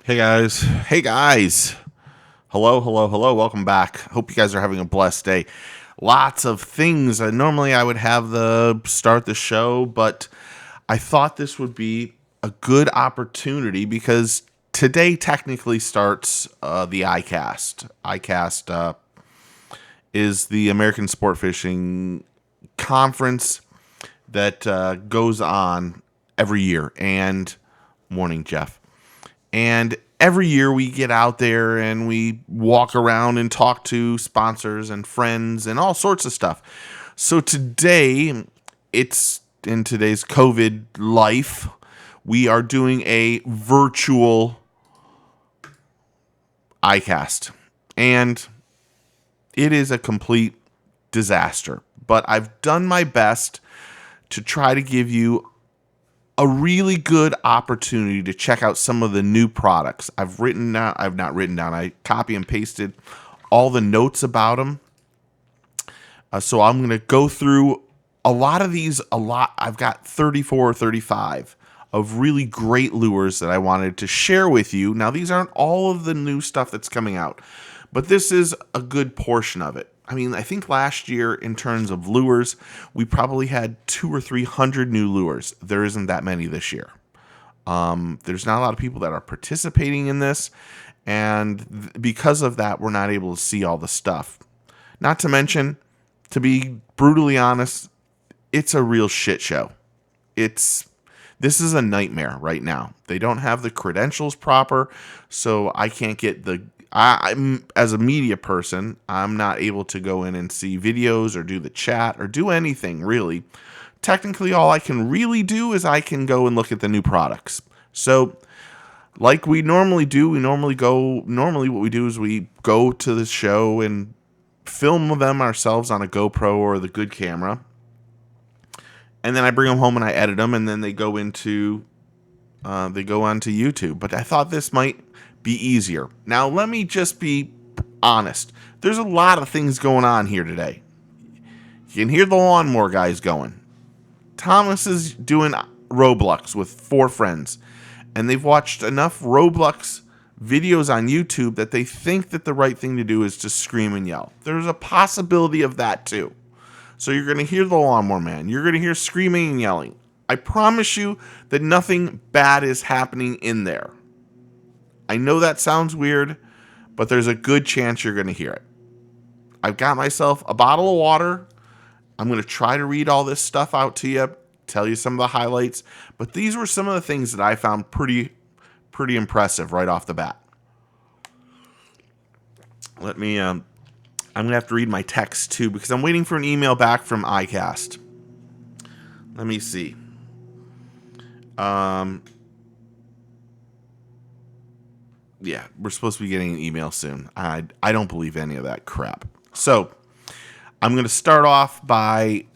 Hey guys. Hey guys. Hello, hello, hello. Welcome back. Hope you guys are having a blessed day. Lots of things. Normally I would have the start the show, but I thought this would be a good opportunity because today technically starts the iCast. iCast is the American Sport Fishing Conference that goes on every year. And morning, Jeff. And every year we get out there and we walk around and talk to sponsors and friends and all sorts of stuff. So today, it's in today's COVID life, we are doing a virtual iCast. And it is a complete disaster. But I've done my best to try to give you a really good opportunity to check out some of the new products. I copy and pasted all the notes about them. So I'm going to go through a lot of these, I've got 34 or 35 of really great lures that I wanted to share with you. Now, these aren't all of the new stuff that's coming out, but this is a good portion of it. I mean, I think last year, in terms of lures, we probably had 200 or 300 new lures. There isn't that many this year. There's not a lot of people that are participating in this, and because of that, we're not able to see all the stuff. Not to mention, to be brutally honest, it's a real shit show. This is a nightmare right now. They don't have the credentials proper, so I can't get I'm as a media person, I'm not able to go in and see videos or do the chat or do anything really. Technically, all I can really do is I can go and look at the new products. So, like we normally do, normally what we do is we go to the show and film them ourselves on a GoPro or the good camera. And then I bring them home and I edit them, and then they go onto YouTube. But I thought this might be easier. Now, let me just be honest. There's a lot of things going on here today. You can hear the lawnmower guys going. Thomas is doing Roblox with 4 friends, and they've watched enough Roblox videos on YouTube that they think that the right thing to do is to scream and yell. There's a possibility of that too. So you're going to hear the lawnmower man. You're going to hear screaming and yelling. I promise you that nothing bad is happening in there. I know that sounds weird, but there's a good chance you're going to hear it. I've got myself a bottle of water. I'm going to try to read all this stuff out to you, tell you some of the highlights, but these were some of the things that I found pretty impressive right off the bat. I'm going to have to read my text too because I'm waiting for an email back from iCast. Let me see. Yeah, we're supposed to be getting an email soon. I don't believe any of that crap. So I'm going to start off by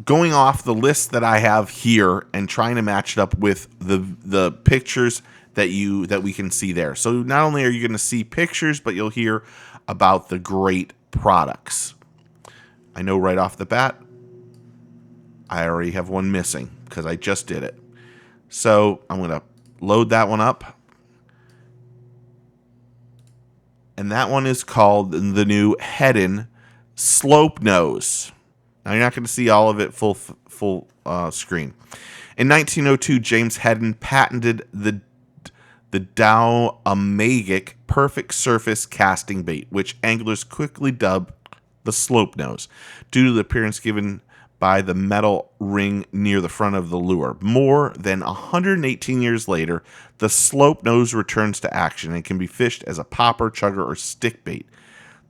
going off the list that I have here and trying to match it up with the pictures that we can see there. So not only are you going to see pictures, but you'll hear about the great products. I know right off the bat, I already have one missing because I just did it. So I'm going to load that one up. And that one is called the new Hedin Slope Nose. Now, you're not going to see all of it full screen. In 1902, James Hedin patented the Dow-o-magic perfect surface casting bait, which anglers quickly dubbed the slope nose, due to the appearance given by the metal ring near the front of the lure. More than 118 years later, the slope nose returns to action and can be fished as a popper, chugger, or stick bait.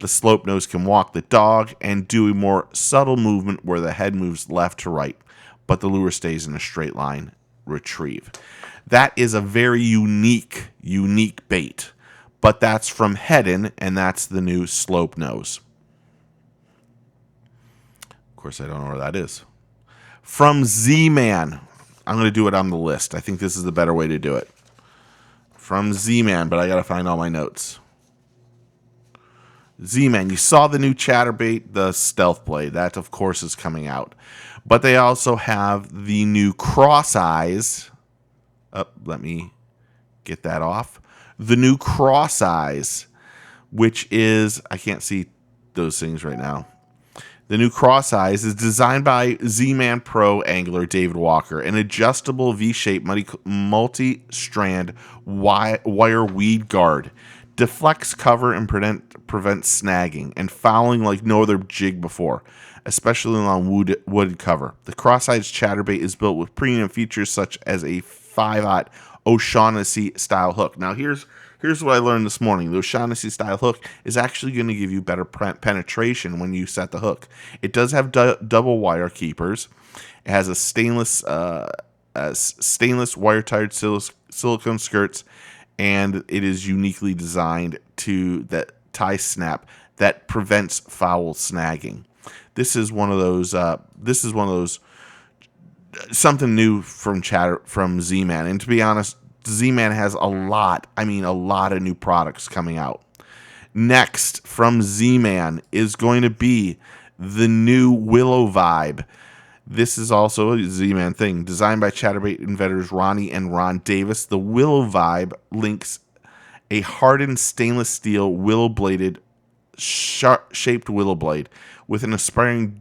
The slope nose can walk the dog and do a more subtle movement where the head moves left to right, but the lure stays in a straight line retrieve. That is a very unique bait, but that's from Hedin, and that's the new slope nose. Of course, I don't know where that is. From ZMan. I'm going to do it on the list. I think this is the better way to do it. From ZMan, but I got to find all my notes. ZMan, you saw the new ChatterBait, the Stealth Blade. That, of course, is coming out. But they also have the new Cross Eyes. Let me Get that off. The new Cross Eyes, which is, I can't see those things right now. The new Cross Eyes is designed by ZMan Pro angler David Walker, an adjustable V-shaped multi-strand wire weed guard. Deflects cover and prevents snagging and fouling like no other jig before, especially on wood cover. The Cross Eyes ChatterBait is built with premium features such as a 5/0 O'Shaughnessy style hook. Now here's what I learned this morning. The O'Shaughnessy style hook is actually going to give you better penetration when you set the hook. It does have double wire keepers. It has a stainless wire-tied silicone skirts, and it is uniquely designed to that tie snap that prevents foul snagging. This is one of those. Something new from ZMan, and to be honest, ZMan has a lot of new products coming out. Next from ZMan is going to be the new Willow Vibe. This is also a ZMan thing, designed by ChatterBait inventors Ronnie and Ron Davis. The Willow Vibe links a hardened stainless steel willow-bladed, shaped willow blade with an aspiring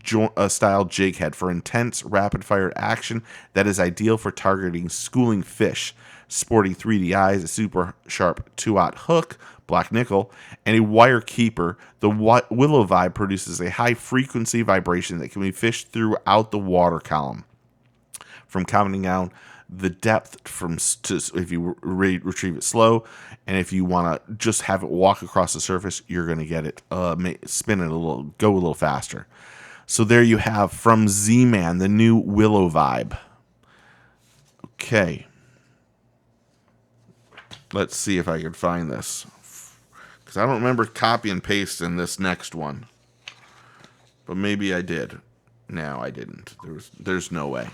style jig head for intense, rapid-fire action that is ideal for targeting schooling fish. Sporting 3D eyes, a super sharp 2/0 hook, black nickel, and a wire keeper, the Willow Vibe produces a high-frequency vibration that can be fished throughout the water column. From counting down the depth if you retrieve it slow, and if you want to just have it walk across the surface, you're going to get it spin it go a little faster. So there you have from ZMan the new Willow Vibe. Okay, let's see if I can find this, because I don't remember copy and pasting this next one, but maybe I did. No, I didn't. There's no way.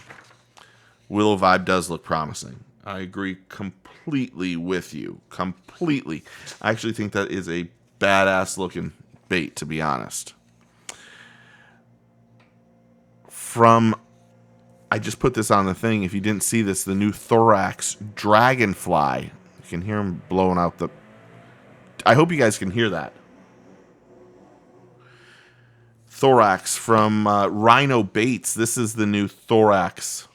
Willow Vibe does look promising. I agree completely with you. Completely. I actually think that is a badass looking bait, to be honest. I just put this on the thing. If you didn't see this, the new Thorax Dragonfly. You can hear him blowing out the... I hope you guys can hear that. Thorax from Rhino Baits. This is the new Thorax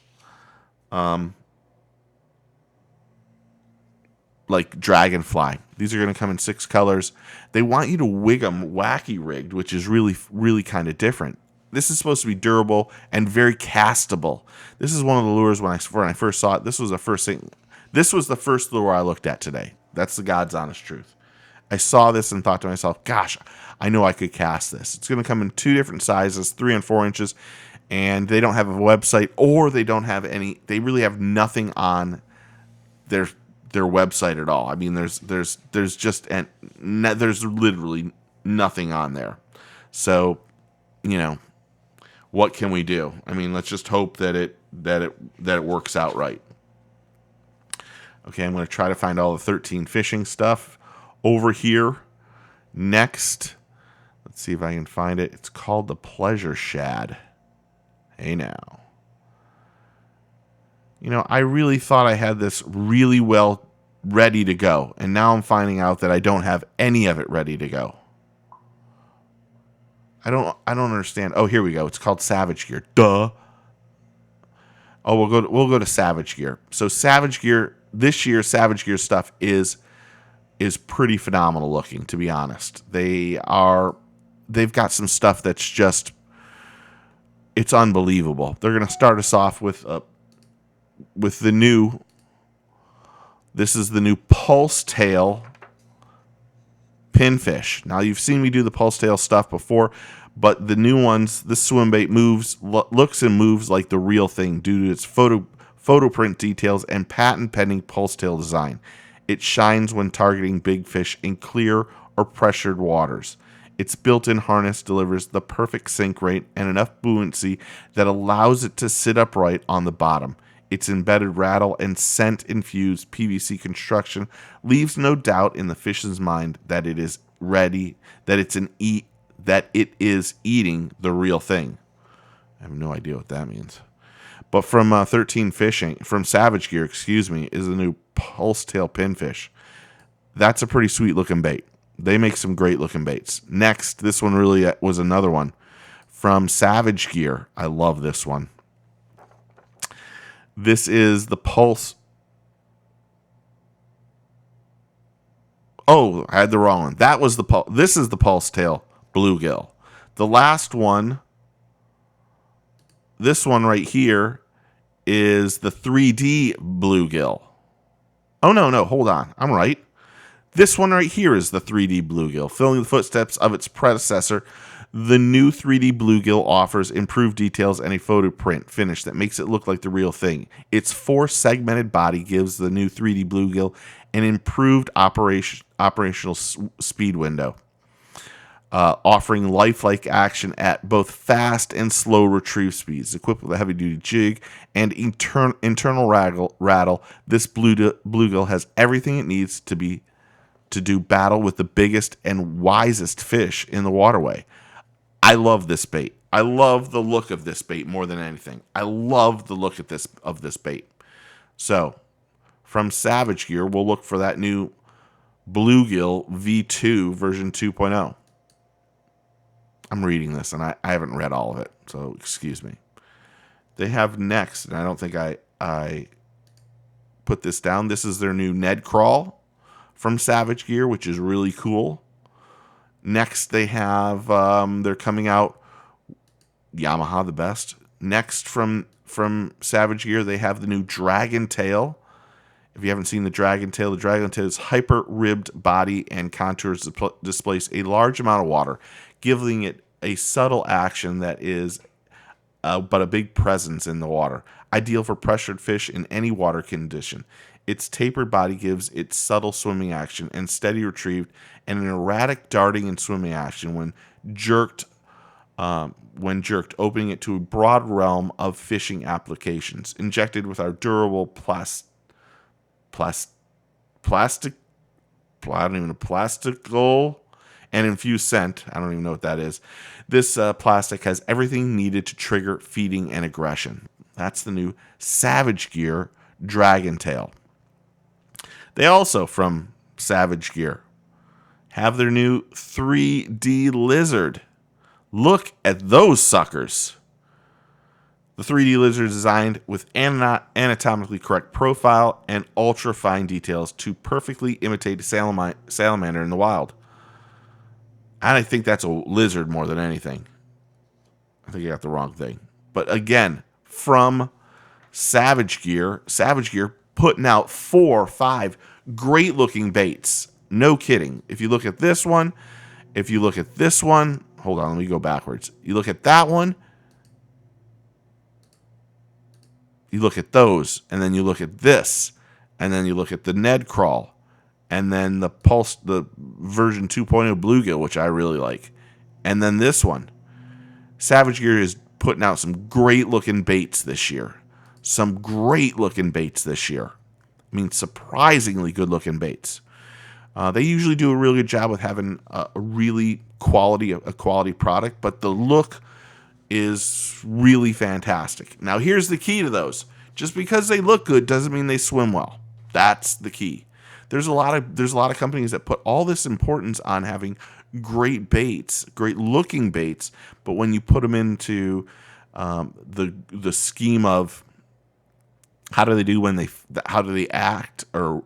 like Dragonfly. These are going to come in 6 colors. They want you to wig them wacky rigged, which is really, really kind of different. This is supposed to be durable and very castable. This is one of the lures when I first saw it. This was the first thing. This was the first lure I looked at today. That's the God's honest truth. I saw this and thought to myself, gosh, I know I could cast this. It's going to come in 2 different sizes, 3 and 4 inches. And they don't have a website, or they don't have any. They really have nothing on their website at all. I mean, there's literally nothing on there. So, what can we do? I mean, let's just hope that it works out right. Okay, I'm going to try to find all the 13 fishing stuff over here. Next, let's see if I can find it. It's called the Pleasure Shad. Hey now. I really thought I had this really well ready to go, and now I'm finding out that I don't have any of it ready to go. I don't understand. Oh, here we go. It's called Savage Gear. Duh. Oh, we'll go to Savage Gear. So Savage Gear, this year Savage Gear stuff is pretty phenomenal looking, to be honest. They've got some stuff that's just, it's unbelievable. They're going to start us off with the new, this is the new Pulse Tail Pinfish. Now, you've seen me do the Pulse Tail stuff before, but the new ones, this swim bait looks and moves like the real thing due to its photo print details and patent pending Pulse Tail design. It shines when targeting big fish in clear or pressured waters. Its built-in harness delivers the perfect sink rate and enough buoyancy that allows it to sit upright on the bottom. Its embedded rattle and scent-infused PVC construction leaves no doubt in the fish's mind that it is ready, that it is eating the real thing. I have no idea what that means. But from 13 Fishing, from Savage Gear, excuse me, is the new Pulse Tail Pinfish. That's a pretty sweet looking bait. They make some great looking baits. Next, this one really was another one from Savage Gear. I love this one. This is the Pulse. Oh, I had the wrong one. That was the Pulse. This is the Pulse Tail Bluegill. The last one, this one right here, is the 3D Bluegill. Oh, no, hold on. I'm right. This one right here is the 3D Bluegill. Filling the footsteps of its predecessor, the new 3D Bluegill offers improved details and a photo print finish that makes it look like the real thing. Its 4-segmented body gives the new 3D Bluegill an improved operational speed window, offering lifelike action at both fast and slow retrieve speeds. Equipped with a heavy-duty jig and internal rattle, this bluegill has everything it needs to do battle with the biggest and wisest fish in the waterway. I love this bait. I love the look of this bait more than anything. I love the look of this bait. So, from Savage Gear, we'll look for that new Bluegill V2 version 2.0. I'm reading this, and I haven't read all of it, so excuse me. They have next, and I don't think I put this down. This is their new Ned Crawl from Savage Gear, which is really cool. Next, they have, they're coming out, Yamaha the best. Next, from Savage Gear, they have the new Dragon Tail. If you haven't seen the Dragon Tail's hyper-ribbed body and contours displace a large amount of water, giving it a subtle action that is but a big presence in the water. Ideal for pressured fish in any water condition. Its tapered body gives it subtle swimming action and steady retrieve, and an erratic darting and swimming action when jerked, opening it to a broad realm of fishing applications. Injected with our durable plastical and infused scent. I don't even know what that is. This plastic has everything needed to trigger feeding and aggression. That's the new Savage Gear Dragon Tail. They also, from Savage Gear, have their new 3D Lizard. Look at those suckers. The 3D Lizard is designed with anatomically correct profile and ultra-fine details to perfectly imitate a salamander in the wild. And I think that's a lizard more than anything. I think you got the wrong thing. But again, from Savage Gear putting out 4 or 5 great looking baits. No kidding. If you look at this one, hold on, let me go backwards. You look at that one, you look at those, and then you look at this, and then you look at the Ned Crawl, and then the version 2.0 Bluegill, which I really like, and then this one. Savage Gear is putting out some great looking baits this year. I mean, surprisingly good looking baits. They usually do a really good job with having a quality product, but the look is really fantastic. Now, here's the key to those. Just because they look good doesn't mean they swim well. That's the key. There's a lot of companies that put all this importance on having great baits, great looking baits, but when you put them into the scheme of how do they act, or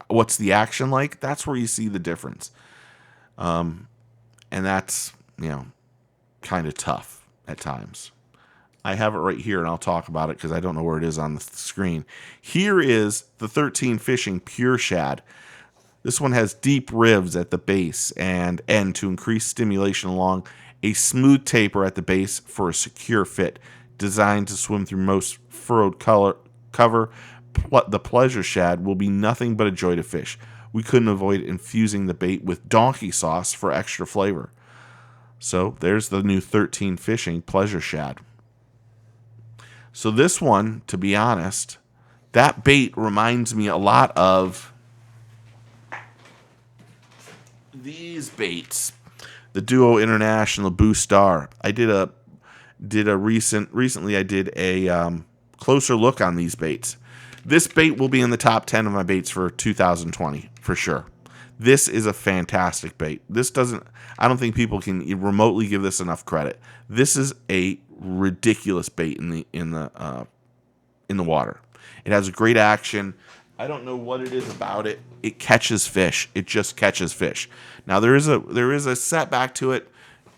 what's the action like, that's where you see the difference. And that's, kind of tough at times. I have it right here, and I'll talk about it because I don't know where it is on the screen. Here is the 13 Fishing Pure Shad. This one has deep ribs at the base and end to increase stimulation along a smooth taper at the base for a secure fit. Designed to swim through most furrowed cover, the Pleasure Shad will be nothing but a joy to fish. We couldn't avoid infusing the bait with donkey sauce for extra flavor. So there's the new 13 Fishing Pleasure Shad. So this one, to be honest, that bait reminds me a lot of these baits. The Duo International Boo Star. I did a recently I did a closer look on these baits. This bait will be in the top 10 of my baits for 2020 for sure. This is a fantastic bait. I don't think people can remotely give this enough credit. This is a ridiculous bait in the water. It has a great action. I don't know what it is about it. It catches fish. It just catches fish. Now there is a setback to it.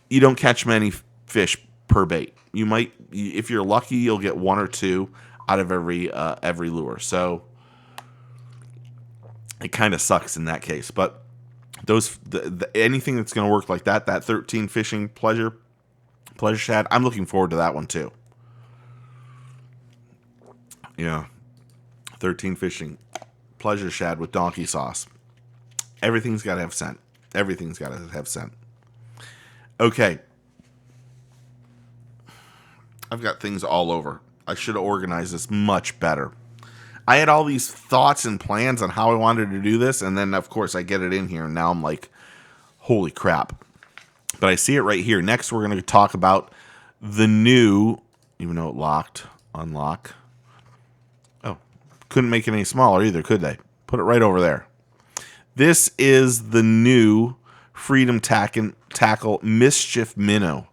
You don't catch many fish per bait. You might, if you're lucky, you'll get 1 or 2 out of every lure. So it kind of sucks in that case. But anything that's going to work like that 13 fishing pleasure shad, I'm looking forward to that one too. Yeah, 13 fishing pleasure shad with donkey sauce. Everything's got to have scent. Everything's got to have scent. Okay. I've got things all over. I should have organized this much better. I had all these thoughts and plans on how I wanted to do this, and then, of course, I get it in here, and now I'm like, holy crap. But I see it right here. Next, we're going to talk about the new, even though it unlock. Oh, couldn't make it any smaller either, could they? Put it right over there. This is the new Freedom Tackle Mischief Minnow.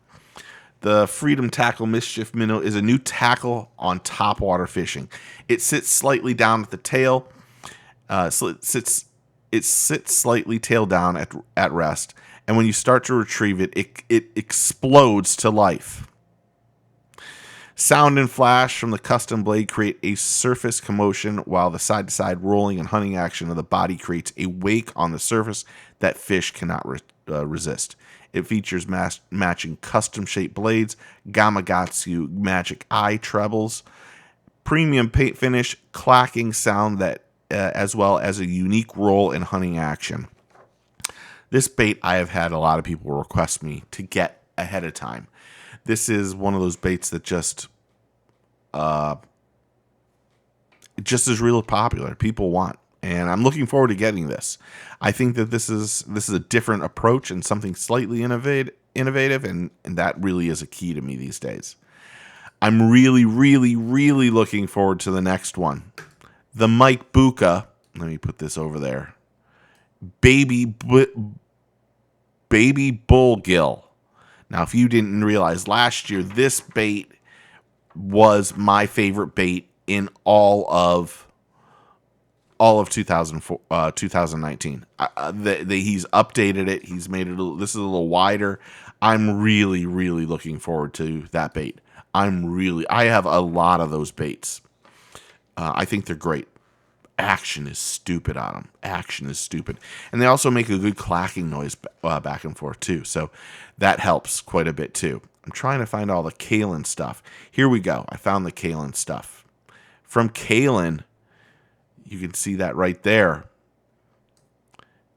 The Freedom Tackle Mischief Minnow is a new tackle on topwater fishing. It sits slightly down at the tail. It sits slightly tail down at rest. And when you start to retrieve it, it explodes to life. Sound and flash from the custom blade create a surface commotion, while the side-to-side rolling and hunting action of the body creates a wake on the surface that fish cannot resist. It features matching custom-shaped blades, Gamakatsu Magic Eye trebles, premium paint finish, clacking sound that, as well as a unique roll and hunting action. This bait I have had a lot of people request me to get ahead of time. This is one of those baits that just is really popular. People want. And I'm looking forward to getting this. I think that this is a different approach and something slightly innovative, and that really is a key to me these days. I'm really, really, really looking forward to the next one. The Mike Buka. Let me put this over there. Baby bullgill. Now, if you didn't realize, last year this bait was my favorite bait in all of 2019. He's updated it. He's made it. This is a little wider. I'm really, really looking forward to that bait. I have a lot of those baits. I think they're great. Action is stupid on them. Action is stupid. And they also make a good clacking noise back and forth too. So that helps quite a bit too. I'm trying to find all the Kalin stuff. Here we go. I found the Kalin stuff. From Kalin, you can see that right there,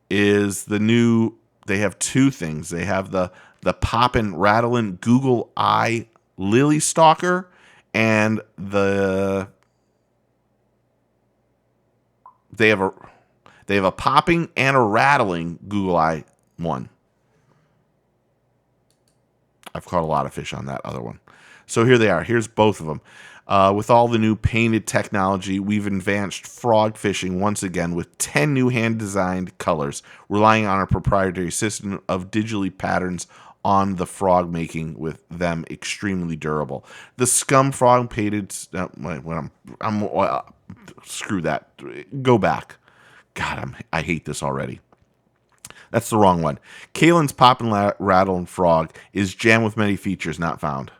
is the new, they have 2 things. They have the Poppin Rattling Google Eye Lily Stalker, and they have a popping and a rattling Google Eye one. I've caught a lot of fish on that other one. So here they are. Here's both of them. With all the new painted technology, we've advanced frog fishing once again with 10 new hand-designed colors, relying on our proprietary system of digitally patterns on the frog, making with them extremely durable. The scum frog painted... screw that. Go back. God, I hate this already. That's the wrong one. Kalin's Poppin Rattle and Frog is jammed with many features not found.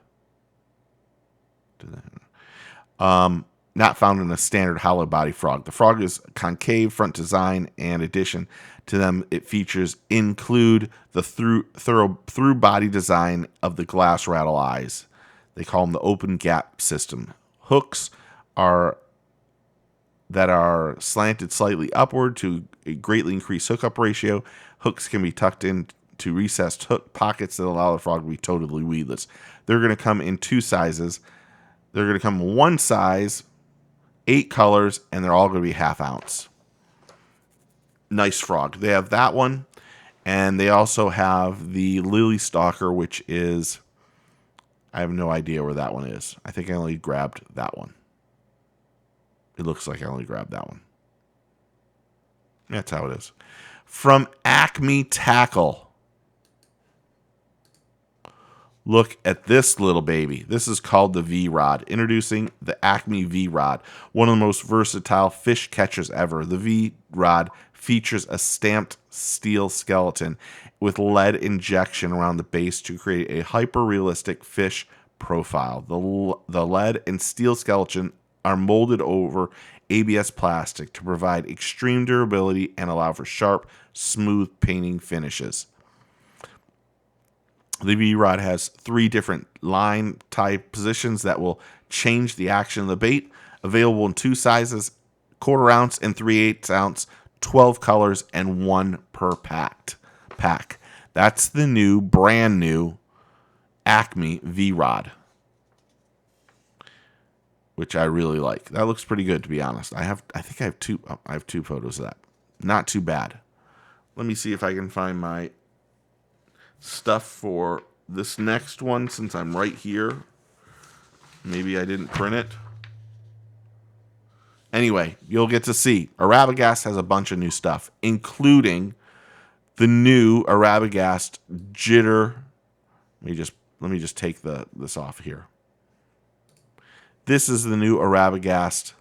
Not found in a standard hollow body frog. The frog is concave front design, and addition to them, it features include the through body design of the glass rattle eyes. They call them the open gap system. Hooks that are slanted slightly upward to a greatly increased hookup ratio. Hooks can be tucked into recessed hook pockets that allow the frog to be totally weedless. They're going to come in 2 sizes. They're going to come in 1 size, 8 colors, and they're all going to be ½ ounce. Nice frog. They have that one, and they also have the Lily Stalker, which is, I have no idea where that one is. I think I only grabbed that one. It looks like I only grabbed that one. That's how it is. From Acme Tackle. Look at this little baby. This is called the V Rod. Introducing the Acme V Rod, one of the most versatile fish catchers ever. The V Rod features a stamped steel skeleton with lead injection around the base to create a hyper-realistic fish profile. The lead and steel skeleton are molded over ABS plastic to provide extreme durability and allow for sharp, smooth painting finishes. The V-Rod has 3 different line type positions that will change the action of the bait. Available in 2 sizes, 1/4 ounce and 3/8 ounce, 12 colors, and 1 per pack. That's the new, brand new Acme V-Rod, which I really like. That looks pretty good, to be honest. I think I have two photos of that. Not too bad. Let me see if I can find my stuff for this next one, since I'm right here. Maybe I didn't print it. Anyway, you'll get to see. Arabagast has a bunch of new stuff, including the new Arabagast Jitter. Let me just take this off here. This is the new Arabagast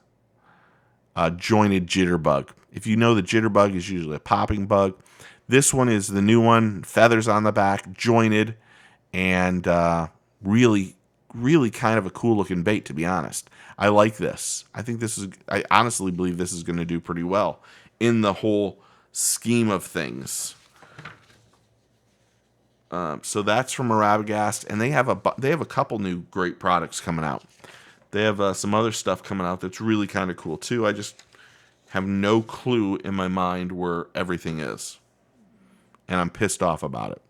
jointed Jitterbug. If you know, the Jitterbug is usually a popping bug. This one is the new one, feathers on the back, jointed, and really, really kind of a cool looking bait, to be honest. I like this. I honestly believe this is going to do pretty well in the whole scheme of things. So that's from Arabagast, and they have a couple new great products coming out. They have some other stuff coming out that's really kind of cool too. I just have no clue in my mind where everything is, and I'm pissed off about it.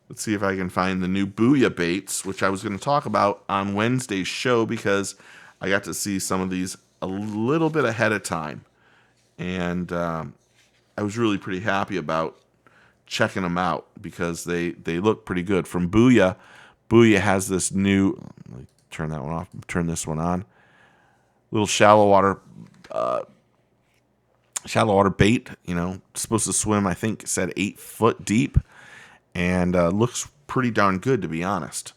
Let's see if I can find the new Booyah Baits, which I was going to talk about on Wednesday's show because I got to see some of these a little bit ahead of time, and I was really pretty happy about checking them out because they look pretty good. From Booyah, Booyah has this new, let me turn that one off, turn this one on, little shallow water bait, supposed to swim, I think it said 8 foot deep, and looks pretty darn good, to be honest.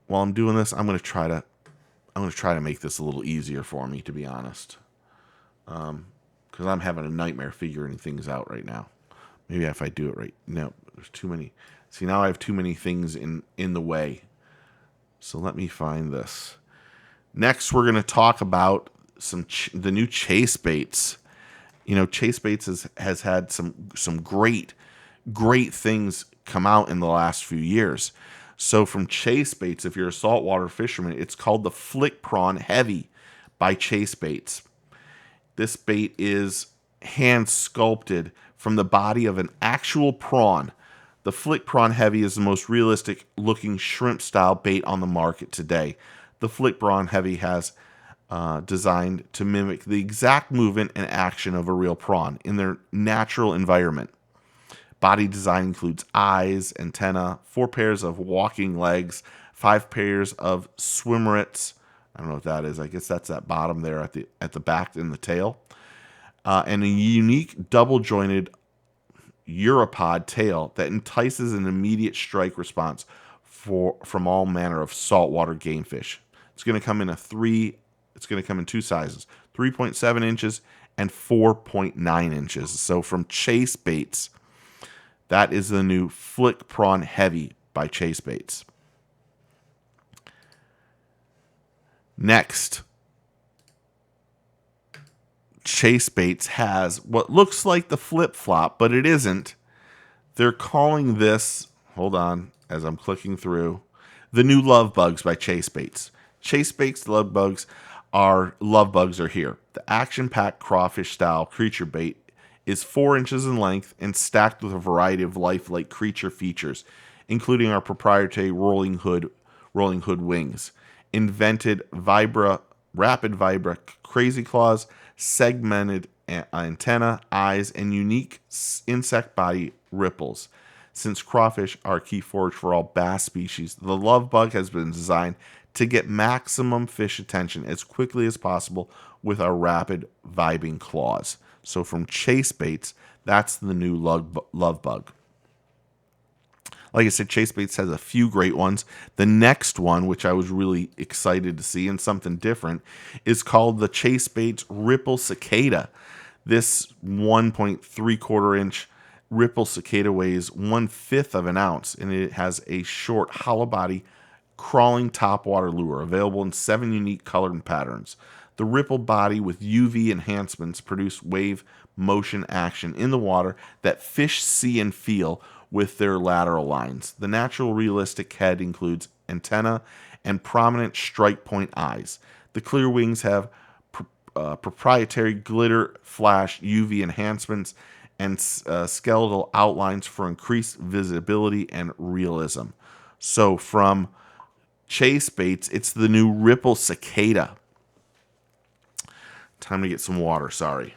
While I'm doing this, I'm going to try to make this a little easier for me, to be honest, because I'm having a nightmare figuring things out right now. Maybe if I do it right, no, there's too many. See, now I have too many things in the way. So let me find this. Next, we're going to talk about the new chase baits. Chase baits has had some great things come out in the last few years. So from Chase Baits, if you're a saltwater fisherman, it's called the Flick Prawn Heavy by Chase Baits. This bait is hand sculpted from the body of an actual prawn. The Flick Prawn Heavy is the most realistic looking shrimp style bait on the market today. The Flick Prawn Heavy has designed to mimic the exact movement and action of a real prawn in their natural environment. Body design includes eyes, antenna, 4 pairs of walking legs, 5 pairs of swimmerets. I don't know what that is. I guess that's that bottom there at the back in the tail. And a unique double-jointed Europod tail that entices an immediate strike response from all manner of saltwater game fish. It's going to come in 2 sizes, 3.7 inches and 4.9 inches. So from Chase Baits, that is the new Flick Prawn Heavy by Chase Baits. Next, Chase Baits has what looks like the flip-flop, but it isn't. They're calling this, hold on, as I'm clicking through, the new Lovebugs by Chase Baits. Chase Baits Lovebugs are here. The action-packed crawfish-style creature bait is 4 inches in length and stacked with a variety of lifelike creature features, including our proprietary rolling hood wings, invented rapid vibra crazy claws, segmented antenna, eyes, and unique insect body ripples. Since crawfish are a key forage for all bass species, the Lovebug has been designed to get maximum fish attention as quickly as possible with our rapid vibing claws. So from Chase Baits, that's the new Lovebug. Like I said, Chase Baits has a few great ones. The next one, which I was really excited to see and something different, is called the Chase Baits Ripple Cicada. This 1.75 inch Ripple Cicada weighs 1/5 of an ounce, and it has a short, hollow body, crawling topwater lure, available in 7 unique colored patterns. The ripple body with UV enhancements produce wave motion action in the water that fish see and feel with their lateral lines. The natural realistic head includes antenna and prominent strike point eyes. The clear wings have proprietary glitter flash UV enhancements and skeletal outlines for increased visibility and realism. So from Chase Baits, it's the new Ripple Cicada. Time to get some water, sorry.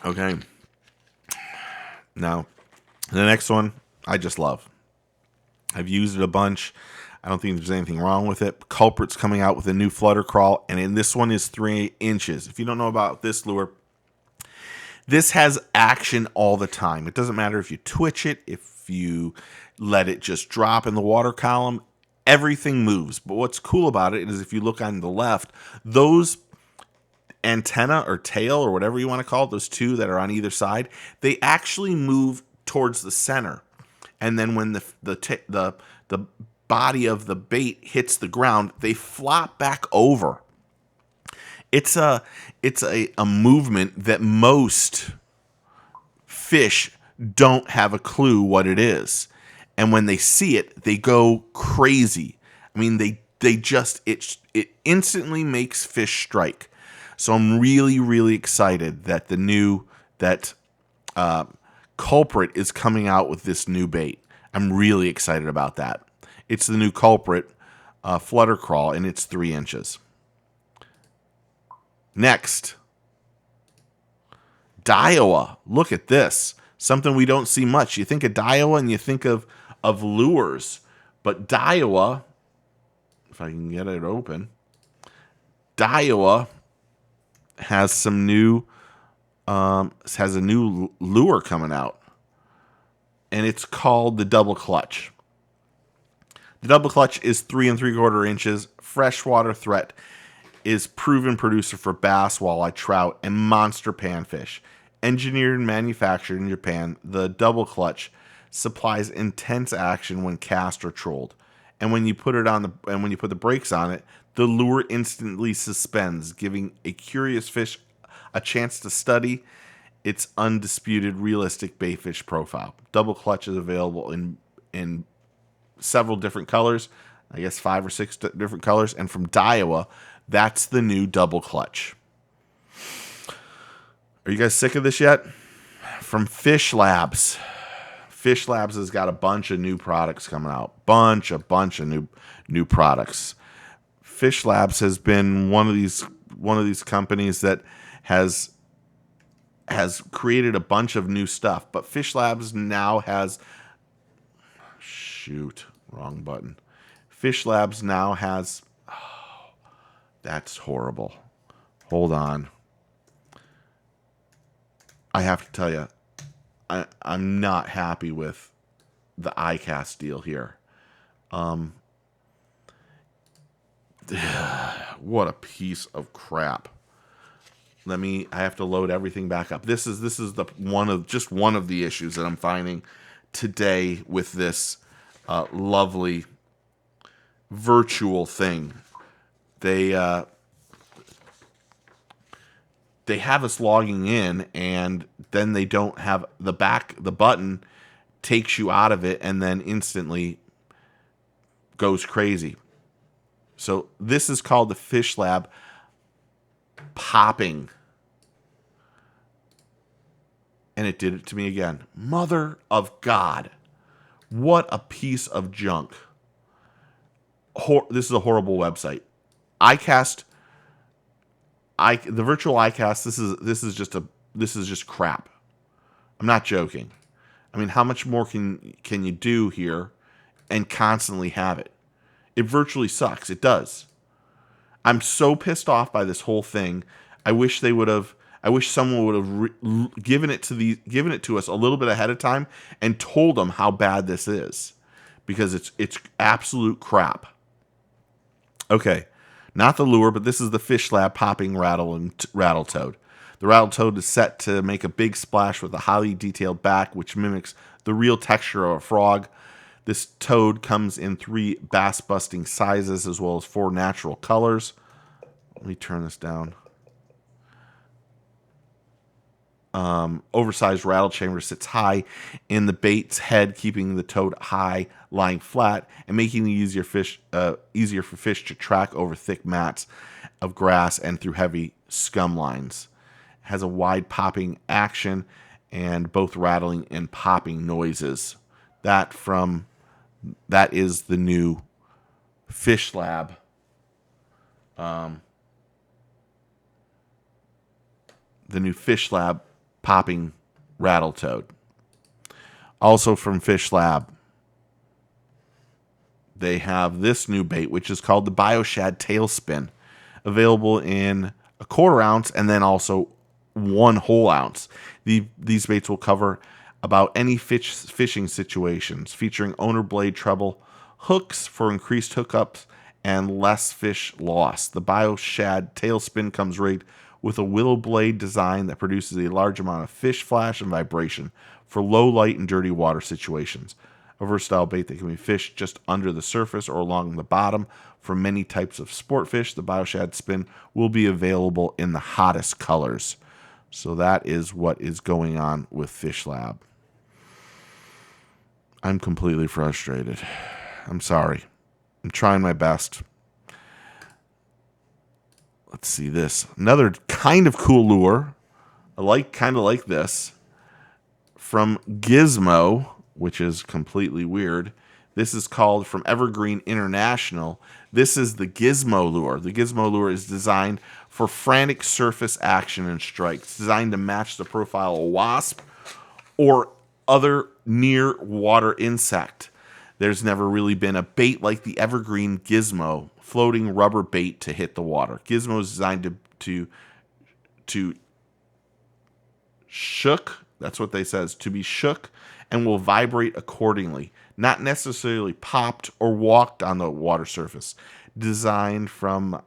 Okay. Now, the next one, I just love. I've used it a bunch. I don't think there's anything wrong with it. Culprit's coming out with a new Flutter Crawl, and in this one is 3 inches. If you don't know about this lure, this has action all the time. It doesn't matter if you twitch it, if you let it just drop in the water column, everything moves. But what's cool about it is if you look on the left, those antenna or tail or whatever you want to call it, those two that are on either side, they actually move towards the center. And then when the body of the bait hits the ground, they flop back over. It's a movement that most fish don't have a clue what it is. And when they see it, they go crazy. I mean, they just it instantly makes fish strike. So I'm really, really excited that Culprit is coming out with this new bait. I'm really excited about that. It's the new Culprit Flutter Crawl, and it's 3 inches. Next, Daiwa. Look at this. Something we don't see much. You think of Daiwa and you think of lures. But Daiwa, if I can get it open, Daiwa has some new has a new lure coming out, and it's called the Double Clutch. The Double Clutch is 3 3/4 inches. Freshwater threat, is proven producer for bass, walleye, trout, and monster panfish. Engineered and manufactured in Japan, the Double Clutch supplies intense action when cast or trolled. And when you put the brakes on it, the lure instantly suspends, giving a curious fish a chance to study its undisputed realistic baitfish profile. Double Clutch is available in several different colors, I guess 5 or 6 different colors, and from Daiwa, that's the new Double Clutch. Are you guys sick of this yet? From Fish Labs. Fish Labs has got a bunch of new products coming out. Bunch of new products. Fish Labs has been one of these companies that has created a bunch of new stuff. But Fish Labs now has wrong button. Fish Labs now has that's horrible. Hold on. I have to tell you, I'm not happy with the iCast deal here. What a piece of crap. I have to load everything back up. This is one of the issues that I'm finding today with this lovely virtual thing. They have us logging in, and then they don't have the button takes you out of it and then instantly goes crazy. So this is called the Fish Lab Popping. And it did it to me again. Mother of God. What a piece of junk. This is a horrible website. iCast, the virtual iCast, this is just crap. I'm not joking. I mean, how much more can you do here and constantly have it? It virtually sucks. It does. I'm so pissed off by this whole thing. I wish they would have. I wish someone would have given it to us a little bit ahead of time and told them how bad this is, because it's absolute crap. Okay, not the lure, but this is the Fish Lab popping rattle and rattle toad. The rattle toad is set to make a big splash with a highly detailed back, which mimics the real texture of a frog. This toad comes in 3 bass-busting sizes as well as 4 natural colors. Let me turn this down. Oversized rattle chamber sits high in the bait's head, keeping the toad high, lying flat, and making it easier for fish to track over thick mats of grass and through heavy scum lines. It has a wide popping action and both rattling and popping noises. That is the new Fish Lab. The new Fish Lab popping rattle toad. Also from Fish Lab, they have this new bait, which is called the Shad Tailspin, available in a 1/4 ounce and then also 1 whole ounce. These baits will cover about any fishing situations, featuring owner blade treble, hooks for increased hookups, and less fish loss. The Shad Tailspin comes rigged with a willow blade design that produces a large amount of fish flash and vibration for low light and dirty water situations. A versatile bait that can be fished just under the surface or along the bottom for many types of sport fish. The Shad Spin will be available in the hottest colors. So that is what is going on with Fish Lab. I'm completely frustrated. I'm sorry. I'm trying my best. Let's see this. Another kind of cool lure. Kind of like this. From Gizmo, which is completely weird. This is called from Evergreen International. This is the Gizmo lure. The Gizmo lure is designed for frantic surface action and strikes. Designed to match the profile of a wasp or other near water insect. There's never really been a bait like the Evergreen Gizmo, floating rubber bait to hit the water. Gizmo is designed to shook, that's what they says, to be shook and will vibrate accordingly, not necessarily popped or walked on the water surface. Designed from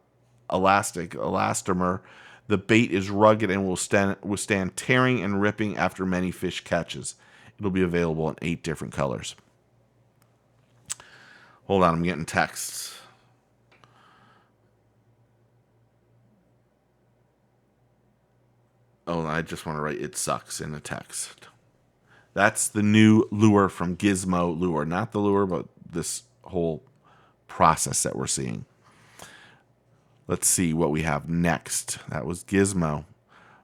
elastomer, the bait is rugged and will withstand tearing and ripping after many fish catches. It'll be available in 8 different colors. Hold on, I'm getting texts. Oh, I just want to write "it sucks" in a text. That's the new lure from Gizmo Lure. Not the lure, but this whole process that we're seeing. Let's see what we have next. That was Gizmo.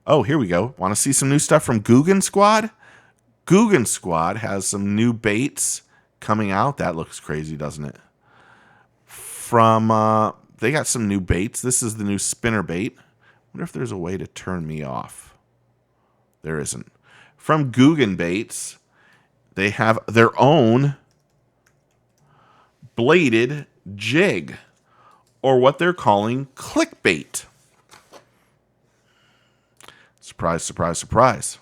Oh, here we go. Want to see some new stuff from Guggen Squad? Guggen Squad has some new baits coming out. That looks crazy, doesn't it? They got some new baits. This is the new spinner bait. I wonder if there's a way to turn me off. There isn't. From Guggen Baits, they have their own bladed jig, or what they're calling clickbait. Surprise, surprise, surprise.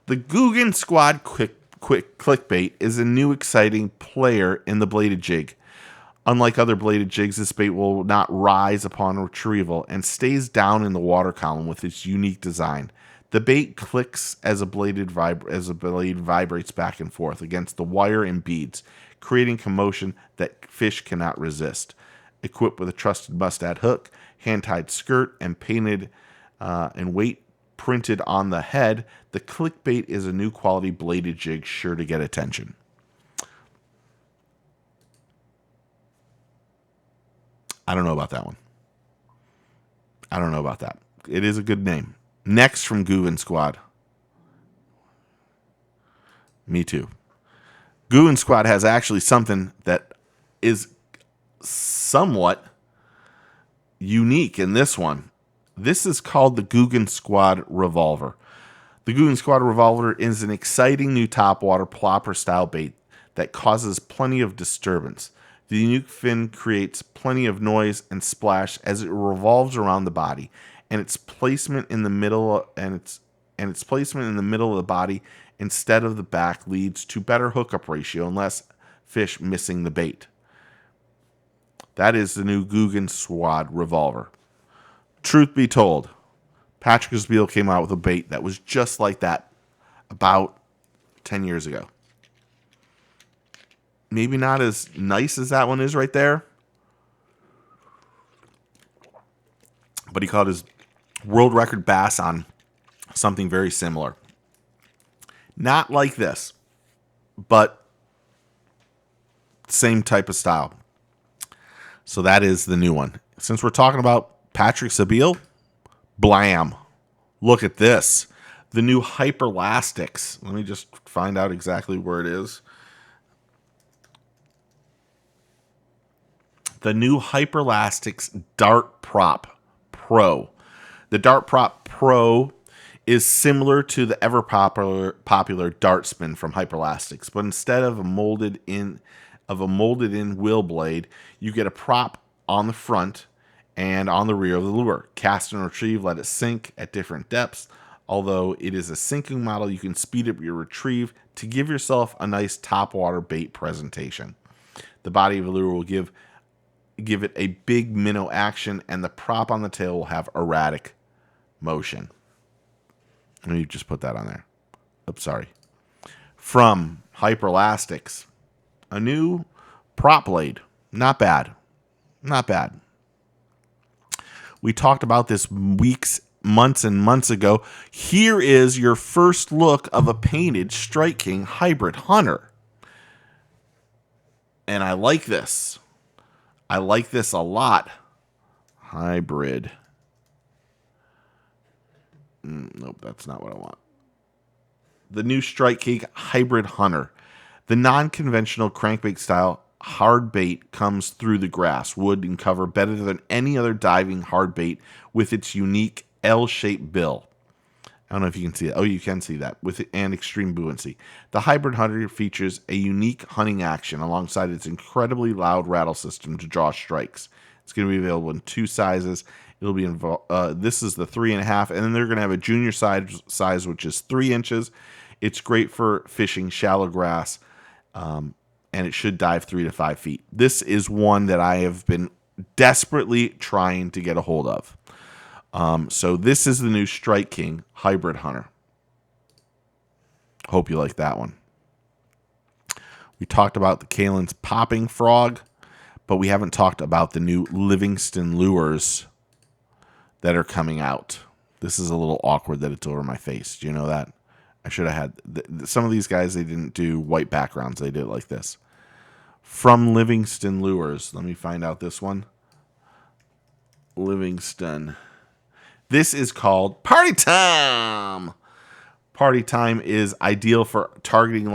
The Guggen Squad clickbait is a new exciting player in the bladed jig. Unlike other bladed jigs, this bait will not rise upon retrieval and stays down in the water column with its unique design. The bait clicks as a blade vibrates back and forth against the wire and beads, creating commotion that fish cannot resist. Equipped with a trusted mustad hook, hand-tied skirt, and painted and weight printed on the head, the clickbait is a new quality bladed jig sure to get attention. I don't know about that one. I don't know about that. It is a good name. Next from Guggen Squad. Me too. Guggen Squad has actually something that is somewhat unique in this one. This is called the Guggen Squad Revolver. The Guggen Squad Revolver is an exciting new topwater plopper style bait that causes plenty of disturbance. The unique fin creates plenty of noise and splash as it revolves around the body, and its placement in the middle of the body instead of the back leads to better hookup ratio and less fish missing the bait. That is the new Squad Revolver. Truth be told, Patrick Sbeal came out with a bait that was just like that about 10 years ago. Maybe not as nice as that one is right there, but he caught his world record bass on something very similar. Not like this, but same type of style. So that is the new one. Since we're talking about Patrick Sbeal, blam. Look at this. The new Hyperelastics. Let me just find out exactly where it is. The new Hyperelastics Dart Prop Pro. The Dart Prop Pro is similar to the ever popular Dart Spin from Hyperelastics, but instead of a molded in wheel blade, you get a prop on the front and on the rear of the lure. Cast and retrieve, let it sink at different depths. Although it is a sinking model, you can speed up your retrieve to give yourself a nice topwater bait presentation. The body of the lure will give it a big minnow action, and the prop on the tail will have erratic motion. Let me just put that on there. Oops, sorry. From Hyperelastics, a new prop blade. Not bad. Not bad. We talked about this months and months ago. Here is your first look of a painted Strike King Hybrid Hunter. And I like this. I like this a lot. Hybrid. Nope, that's not what I want. The new Strike King Hybrid Hunter. The non-conventional crankbait style hard bait comes through the grass, wood, and cover better than any other diving hard bait with its unique L-shaped bill. I don't know if you can see it. Oh, you can see that. And extreme buoyancy. The Hybrid Hunter features a unique hunting action alongside its incredibly loud rattle system to draw strikes. It's going to be available in two sizes. It'll be this is the 3.5, and then they're going to have a junior size, which is 3 inches. It's great for fishing shallow grass, and it should dive 3 to 5 feet. This is one that I have been desperately trying to get a hold of. So this is the new Strike King Hybrid Hunter. Hope you like that one. We talked about the Kalin's Popping Frog, but we haven't talked about the new Livingston lures that are coming out. This is a little awkward that it's over my face. Do you know that? I should have had... some of these guys, they didn't do white backgrounds. They did it like this. From Livingston Lures. Let me find out this one. Livingston. This is called Party Time. Party Time is ideal for targeting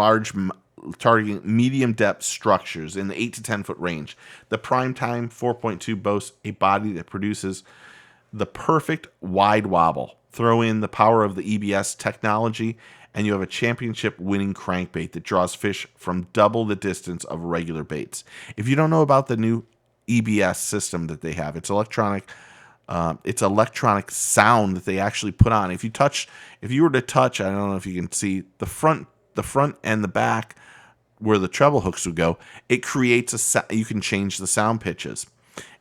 medium depth structures in the 8 to 10 foot range. The Prime Time 4.2 boasts a body that produces the perfect wide wobble. Throw in the power of the EBS technology, and you have a championship winning crankbait that draws fish from double the distance of regular baits. If you don't know about the new EBS system that they have, it's electronic sound that they actually put on. If you were to touch, I don't know if you can see the front and the back where the treble hooks would go, it creates you can change the sound pitches.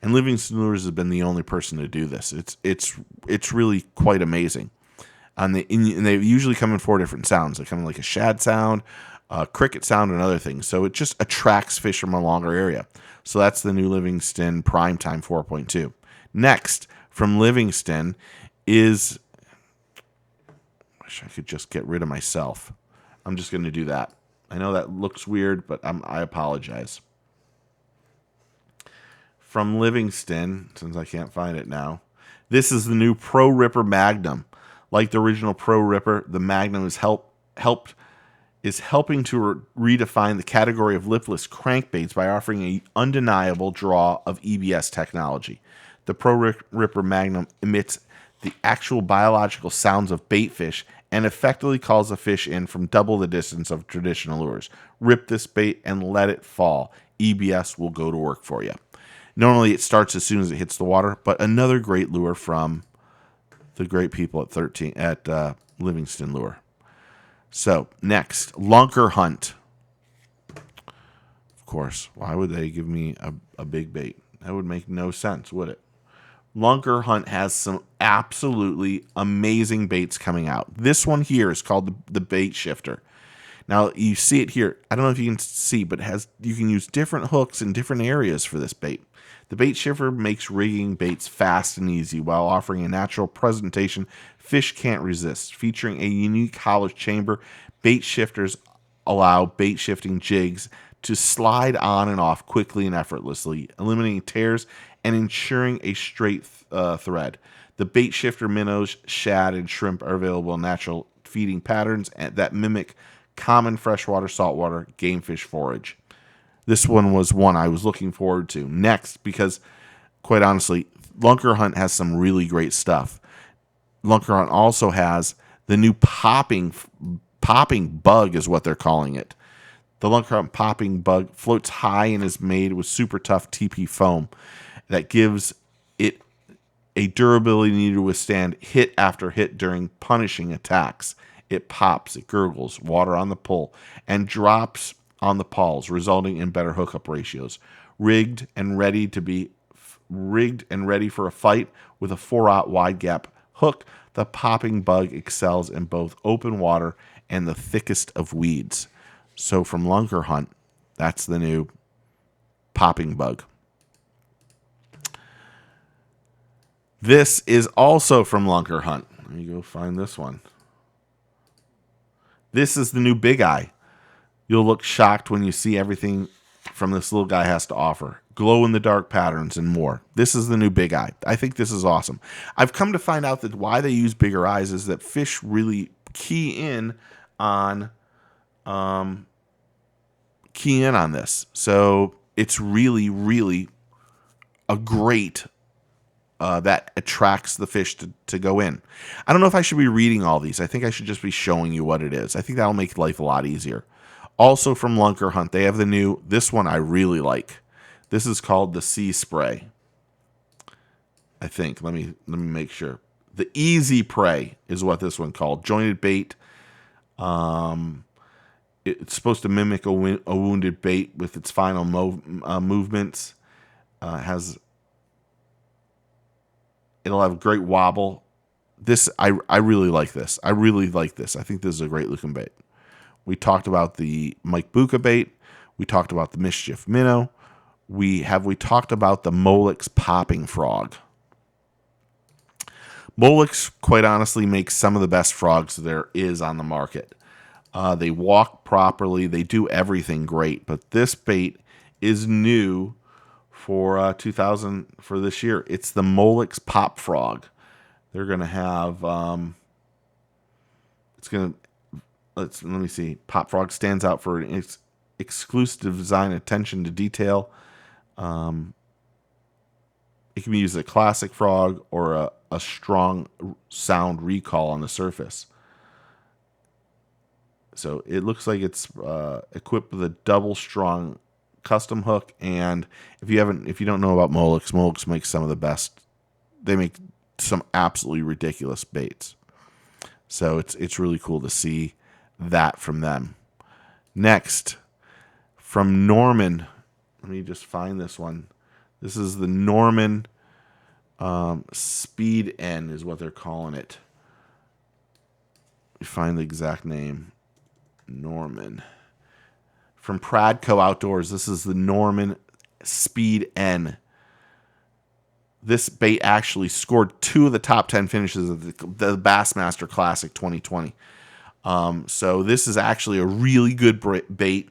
And Livingston Lures has been the only person to do this. It's really quite amazing. And they usually come in 4 different sounds. They come in like a shad sound, a cricket sound, and other things. So it just attracts fish from a longer area. So that's the new Livingston Prime Time 4.2. Next, from Livingston is... wish I could just get rid of myself. I'm just going to do that. I know that looks weird, but I apologize. From Livingston, since I can't find it now, this is the new Pro Ripper Magnum. Like the original Pro Ripper, the Magnum is helping to redefine the category of lipless crankbaits by offering an undeniable draw of EBS technology. The Pro Ripper Magnum emits the actual biological sounds of bait fish and effectively calls a fish in from double the distance of traditional lures. Rip this bait and let it fall. EBS will go to work for you. Normally it starts as soon as it hits the water, but another great lure from the great people at Livingston Lure. So next, Lunker Hunt. Of course, why would they give me a big bait? That would make no sense, would it? Lunker Hunt has some absolutely amazing baits coming out. This one here is called the bait shifter. Now you see it here. I don't know if you can see, but you can use different hooks in different areas for this bait. The bait shifter makes rigging baits fast and easy while offering a natural presentation fish can't resist. Featuring a unique hollow chamber, bait shifters allow bait shifting jigs to slide on and off quickly and effortlessly, eliminating tears and ensuring a straight thread. The bait shifter minnows, shad, and shrimp are available in natural feeding patterns that mimic common freshwater, saltwater, game fish forage. This one was one I was looking forward to next because, quite honestly, Lunker Hunt has some really great stuff. Lunker Hunt also has the new popping bug is what they're calling it. The Lunker Hunt popping bug floats high and is made with super tough TP foam that gives it a durability needed to withstand hit after hit during punishing attacks. It pops, it gurgles, water on the pull, and drops on the pawls, resulting in better hookup ratios. Rigged and ready for a fight with a 4/0 wide gap hook, the popping bug excels in both open water and the thickest of weeds. So from Lunker Hunt, that's the new popping bug. This is also from Lunker Hunt. Let me go find this one. This is the new Big Eye. You'll look shocked when you see everything from this little guy has to offer. Glow-in-the-dark patterns and more. This is the new Big Eye. I think this is awesome. I've come to find out that why they use bigger eyes is that fish really key in on this. So it's really, really a great that attracts the fish to go in. I don't know if I should be reading all these. I think I should just be showing you what it is. I think that'll make life a lot easier. Also from Lunker Hunt, they have the new, this one I really like. This is called the Sea Spray. I think. Let me make sure. The Easy Prey is what this one called. Jointed bait. It's supposed to mimic a wounded bait with its final movements. It'll have great wobble. I really like this. I really like this. I think this is a great looking bait. We talked about the Booyah bait. We talked about the Mischief Minnow. We talked about the Molex Pop Frog. Molex, quite honestly, makes some of the best frogs there is on the market. They walk properly. They do everything great. But this bait is new for 2000 for this year. It's the Molex Pop Frog. They're going to have let me see. Pop Frog stands out for its exclusive design, attention to detail. It can be used as a classic frog or a strong sound recall on the surface. So it looks like it's equipped with a double strong custom hook, and if you don't know about Molex makes some of the best. They make some absolutely ridiculous baits. So it's really cool to see that from them. Next, from Norman. Let me just find this one. This is the Norman Speed N is what they're calling it. You find the exact name. Norman. From Pradco Outdoors, this is the Norman Speed N. This bait actually scored 2 of the top 10 finishes of the Bassmaster Classic 2020. So this is actually a really good bait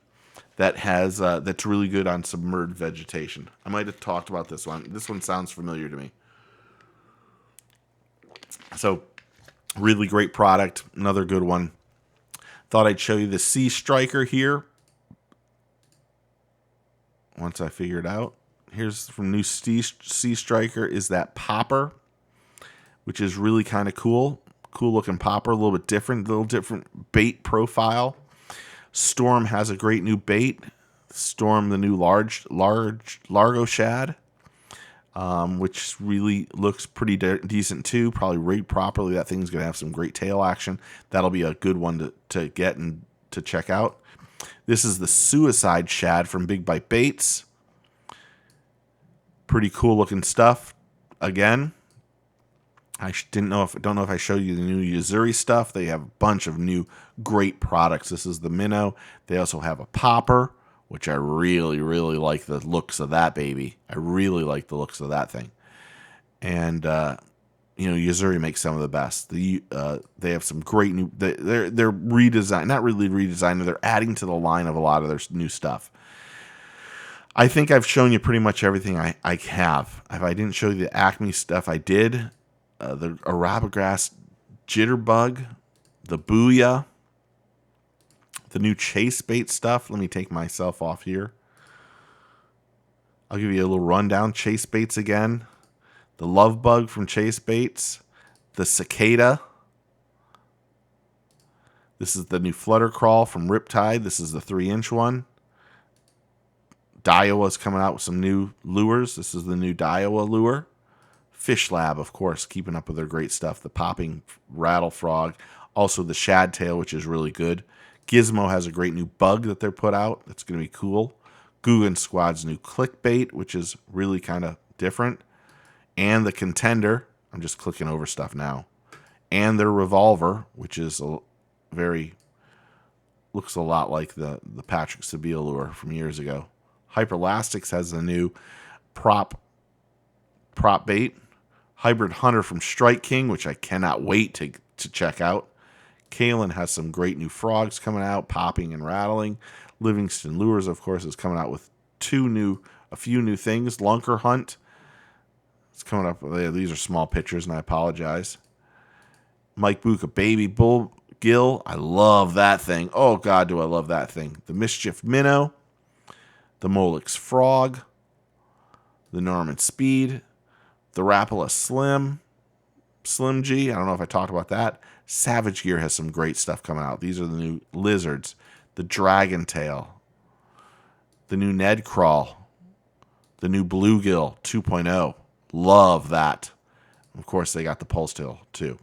that has that's really good on submerged vegetation. I might have talked about this one. This one sounds familiar to me. So really great product. Another good one. Thought I'd show you the Sea Striker here. Once I figure it out. Here's from new Sea Striker is that popper, which is really kind of cool. Cool looking popper, a little different bait profile. Storm has a great new bait. Storm, the new Largo Shad, which really looks pretty decent too. Probably rigged properly. That thing's going to have some great tail action. That'll be a good one to get and to check out. This is the Suicide Shad from Big Bite Baits. Pretty cool looking stuff. Again, I don't know if I showed you the new yo-zuri stuff. They have a bunch of new great products. This is the Minnow. They also have a popper, which I really, really like the looks of that baby. I really like the looks of that thing. And yo-zuri makes some of the best. They have some great new. They're redesigned, not really redesigned. They're adding to the line of a lot of their new stuff. I think I've shown you pretty much everything I have. If I didn't show you the Acme stuff, I did. The Gas Jitterbug, the Booyah, the new chase bait stuff. Let me take myself off here. I'll give you a little rundown. Chase baits again. The Lovebug from Chase Baits. The Cicada. This is the new Flutter Crawl from Riptide. This is the 3-inch one. Daiwa's coming out with some new lures. This is the new Daiwa lure. Fish Lab, of course, keeping up with their great stuff. The popping rattle frog. Also the shad tail, which is really good. Gizmo has a great new bug that they're put out. That's going to be cool. Guggen Squad's new clickbait, which is really kind of different. And the Contender. I'm just clicking over stuff now. And their Revolver, which is looks a lot like the Patrick Sebile lure from years ago. Hyperelastic has a new prop bait. Hybrid Hunter from Strike King, which I cannot wait to check out. Kalin has some great new frogs coming out, popping and rattling. Livingston Lures, of course, is coming out with a few new things. Lunker Hunt. It's coming up. These are small pictures, and I apologize. Mike Buka Baby Bull Gill. I love that thing. Oh, God, do I love that thing. The Mischief Minnow. The Molex Frog. The Norman Speed. The Rattle Slim G. I don't know if I talked about that. Savage Gear has some great stuff coming out. These are the new lizards. The Dragon Tail. The new Ned Crawl. The new Bluegill 2.0. Love that. Of course, they got the Pulse Tail too.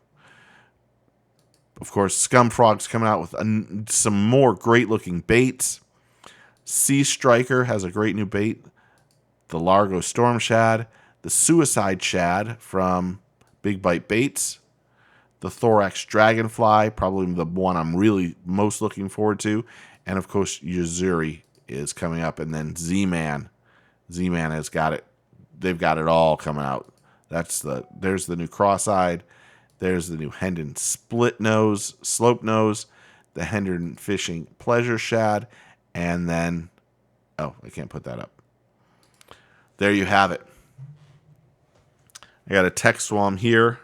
Of course, Scum Frog's coming out with some more great looking baits. Sea Striker has a great new bait. The Largo Storm Shad. The Suicide Shad from Big Bite Baits. The Thorax Dragonfly, probably the one I'm really most looking forward to. And, of course, yo-zuri is coming up. And then ZMan. ZMan has got it. They've got it all coming out. There's the new Cross-Eyed. There's the new Hendon Slope Nose. The Hendon Fishing Pleasure Shad. And then, I can't put that up. There you have it. I got a text while I'm here.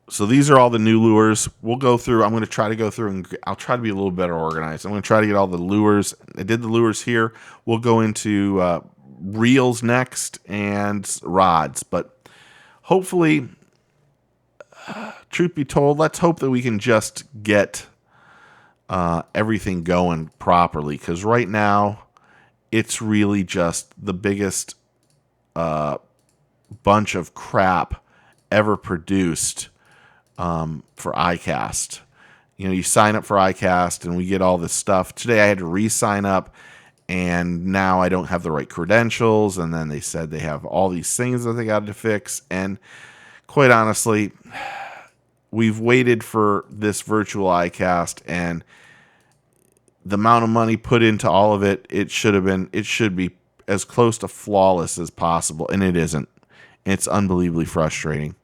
So these are all the new lures. We'll go through. I'm going to try to go through, and I'll try to be a little better organized. I'm going to try to get all the lures. I did the lures here. We'll go into reels next and rods. But hopefully, truth be told, let's hope that we can just get everything going properly. Because right now, it's really just the biggest bunch of crap ever produced for iCast. You sign up for iCast and we get all this stuff. Today I had to re-sign up, and now I don't have the right credentials, and then they said they have all these things that they got to fix. And quite honestly, we've waited for this virtual iCast, and the amount of money put into all of it, it should be as close to flawless as possible, and it isn't. It's unbelievably frustrating.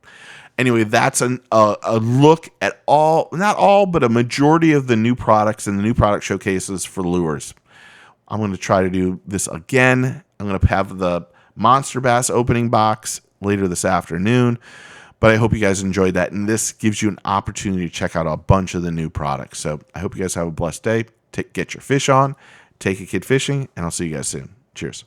Anyway, that's a look at not all, but a majority of the new products and the new product showcases for lures. I'm going to try to do this again. I'm going to have the Monster Bass opening box later this afternoon, but I hope you guys enjoyed that, and this gives you an opportunity to check out a bunch of the new products. So I hope you guys have a blessed day. Get your fish on, take a kid fishing, and I'll see you guys soon. Cheers.